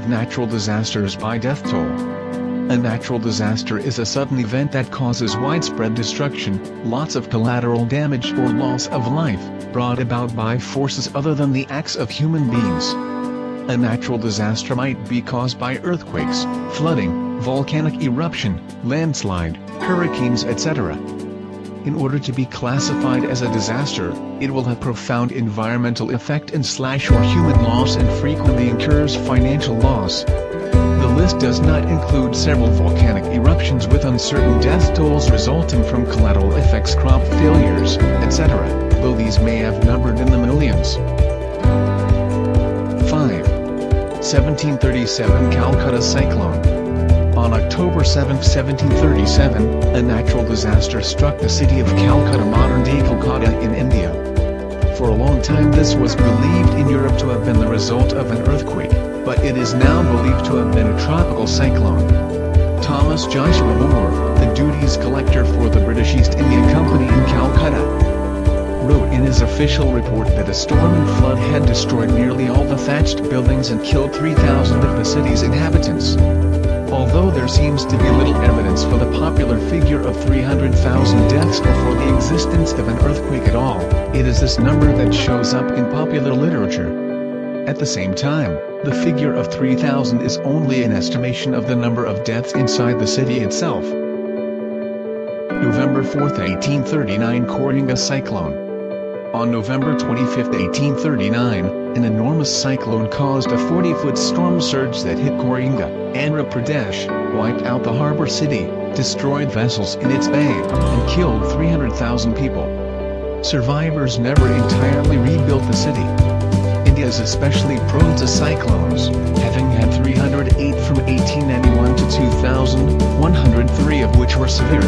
natural disasters by death toll. A natural disaster is a sudden event that causes widespread destruction, lots of collateral damage or loss of life, brought about by forces other than the acts of human beings. A natural disaster might be caused by earthquakes, flooding, volcanic eruption, landslide, hurricanes, etc. In order to be classified as a disaster, it will have profound environmental effect and or human loss and frequently incurs financial loss. The list does not include several volcanic eruptions with uncertain death tolls resulting from collateral effects, crop failures, etc., though these may have numbered in the millions. 5. 1737 Calcutta Cyclone. On October 7, 1737, a natural disaster struck the city of Calcutta, modern-day Kolkata in India. For a long time this was believed in Europe to have been the result of an earthquake, but it is now believed to have been a tropical cyclone. Thomas Joshua Moore, the duties collector for the British East India Company in Calcutta, wrote in his official report that a storm and flood had destroyed nearly all the thatched buildings and killed 3,000 of the city's inhabitants. Although there seems to be little evidence for the popular figure of 300,000 deaths or for the existence of an earthquake at all, it is this number that shows up in popular literature. At the same time, the figure of 3,000 is only an estimation of the number of deaths inside the city itself. November 4, 1839 Koringa Cyclone. On November 25, 1839, an enormous cyclone caused a 40-foot storm surge that hit Koringa, Andhra Pradesh, wiped out the harbor city, destroyed vessels in its bay, and killed 300,000 people. Survivors never entirely rebuilt the city. India is especially prone to cyclones, having had 308 from 1891 to 2000, 103 of which were severe.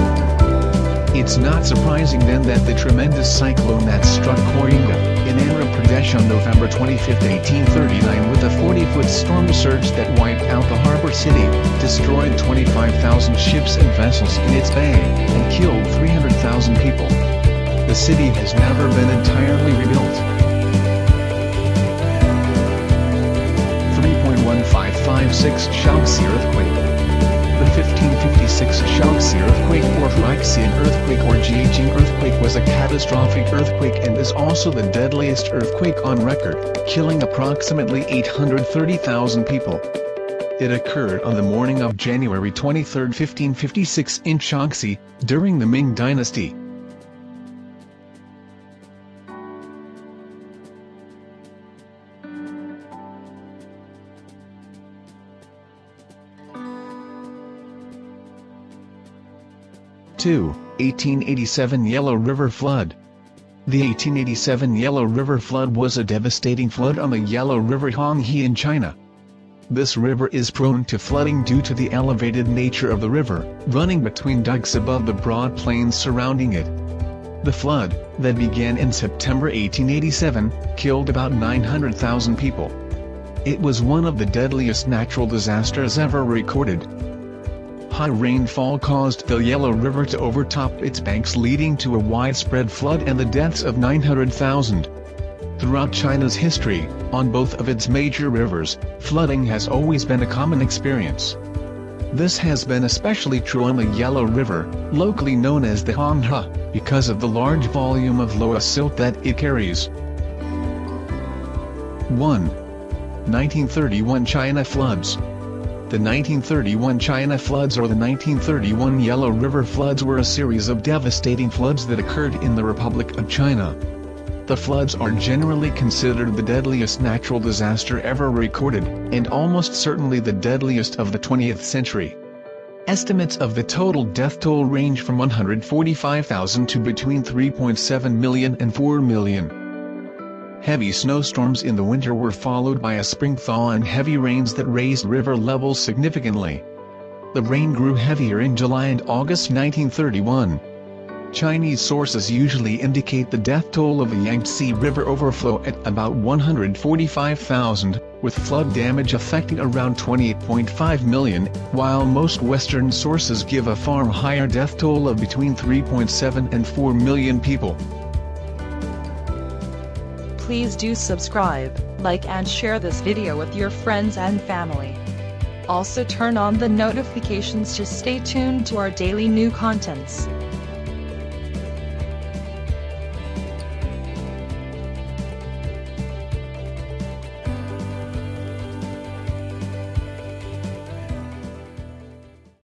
It's not surprising then that the tremendous cyclone that struck Koringa, in Andhra Pradesh on November 25, 1839 with a 40-foot storm surge that wiped out the harbor city, destroyed 25,000 ships and vessels in its bay, and killed 300,000 people. The city has never been entirely rebuilt. 3.1556 Shaanxi Earthquake. The 1556 Shaanxi earthquake or Huaxian earthquake or Jiaqing earthquake was a catastrophic earthquake and is also the deadliest earthquake on record, killing approximately 830,000 people. It occurred on the morning of January 23, 1556 in Shaanxi, during the Ming Dynasty. (2) 1887 Yellow River Flood. The 1887 Yellow River Flood was a devastating flood on the Yellow River Honghe in China. This river is prone to flooding due to the elevated nature of the river, running between dikes above the broad plains surrounding it. The flood, that began in September 1887, killed about 900,000 people. It was one of the deadliest natural disasters ever recorded. High rainfall caused the Yellow River to overtop its banks, leading to a widespread flood and the deaths of 900,000. Throughout China's history, on both of its major rivers, flooding has always been a common experience. This has been especially true on the Yellow River, locally known as the Honghe, because of the large volume of loess silt that it carries. 1. 1931 China floods. The 1931 China floods or the 1931 Yellow River floods were a series of devastating floods that occurred in the Republic of China. The floods are generally considered the deadliest natural disaster ever recorded, and almost certainly the deadliest of the 20th century. Estimates of the total death toll range from 145,000 to between 3.7 million and 4 million. Heavy snowstorms in the winter were followed by a spring thaw and heavy rains that raised river levels significantly. The rain grew heavier in July and August 1931. Chinese sources usually indicate the death toll of the Yangtze River overflow at about 145,000, with flood damage affecting around 28.5 million, while most Western sources give a far higher death toll of between 3.7 and 4 million people. Please do subscribe, like and share this video with your friends and family. Also turn on the notifications to stay tuned to our daily new contents.